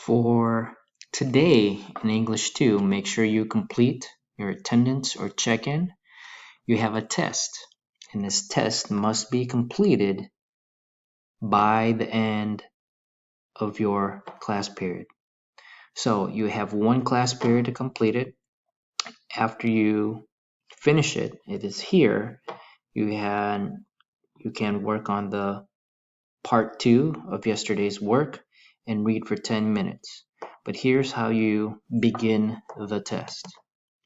For today in English 2, make sure you complete your attendance or check-in. You have a test, and this test must be completed by the end of your class period. So you have one class period to complete it. After you finish it, it is here. You can work on the part 2 of yesterday's work and read for 10 minutes. But here's how you begin the test.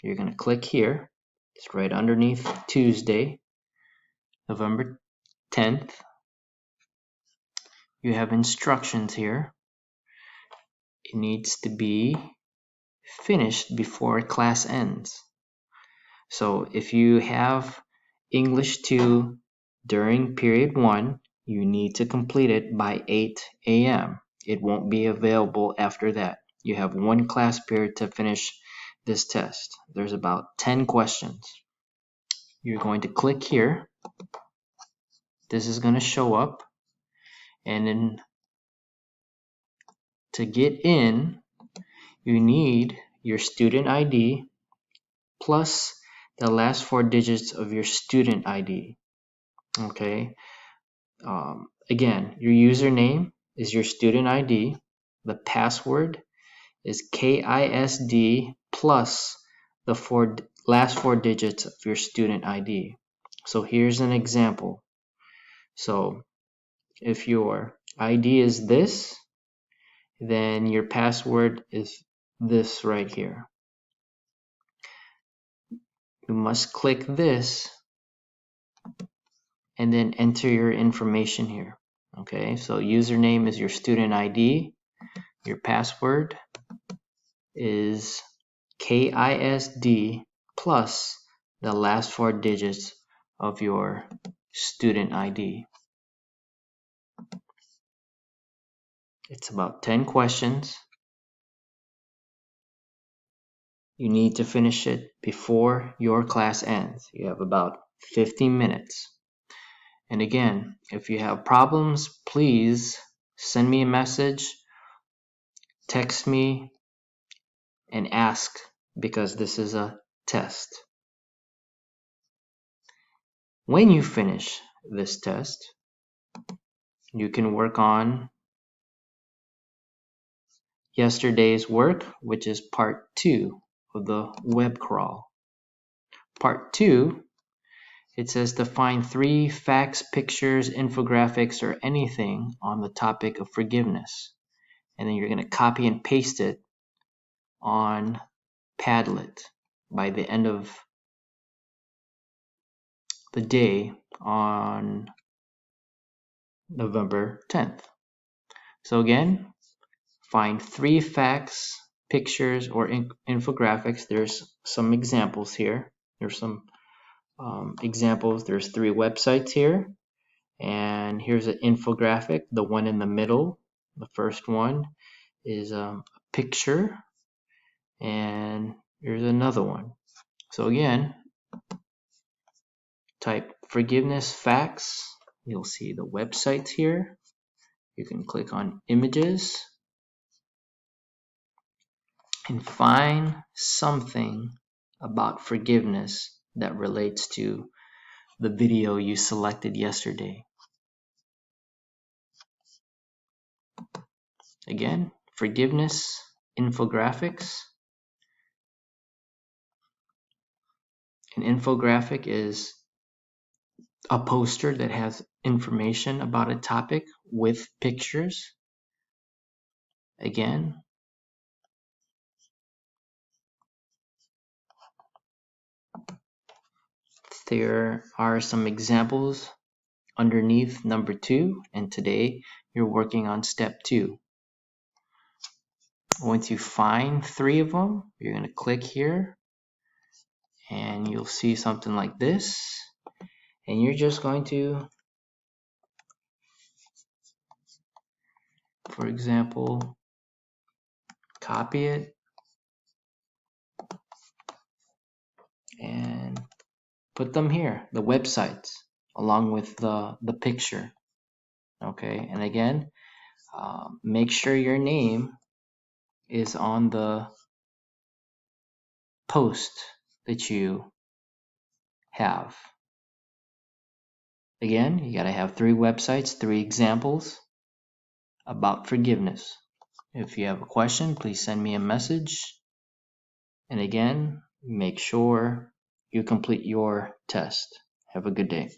You're going to click here. It's right underneath Tuesday, November 10th. You have instructions here. It needs to be finished before class ends. So if you have English 2 during period 1, you need to complete it by 8 a.m. It won't be available after that. You have one class period to finish this test. There's about 10 questions. You're going to click here. This is going to show up. And then to get in, you need your student ID plus the last 4 digits of your student ID. Okay. Again, your username is your student ID. The password is KISD plus the last 4 digits of your student ID. So here's an example. So if your ID is this, then your password is this right here. You must click this and then enter your information here. Okay, so username is your student ID. Your password is KISD plus the last 4 digits of your student ID. It's about 10 questions. You need to finish it before your class ends. You have about 15 minutes. And again, if you have problems, please send me a message, text me, and ask, because this is a test. When you finish this test, you can work on yesterday's work, which is part 2 of the web crawl. Part 2, it says to find 3 facts, pictures, infographics, or anything on the topic of forgiveness. And then you're going to copy and paste it on Padlet by the end of the day on November 10th. So again, find 3 facts, pictures, or infographics. There's some examples here. There's some examples. There's 3 websites here. And here's an infographic, the one in the middle. The first one is a picture. And here's another one. So again, type forgiveness facts. You'll see the websites here. You can click on images and find something about forgiveness that relates to the video you selected yesterday. Again, forgiveness infographics. An infographic is a poster that has information about a topic with pictures. Again, there are some examples underneath number 2, and today you're working on step 2. Once you find 3 of them, you're going to click here and you'll see something like this, and you're just going to, for example, copy it and put them here, the websites, along with the picture. Okay, and again, make sure your name is on the post that you have. Again, you got to have 3 websites, 3 examples about forgiveness. If you have a question, please send me a message. And again, make sure you complete your test. Have a good day.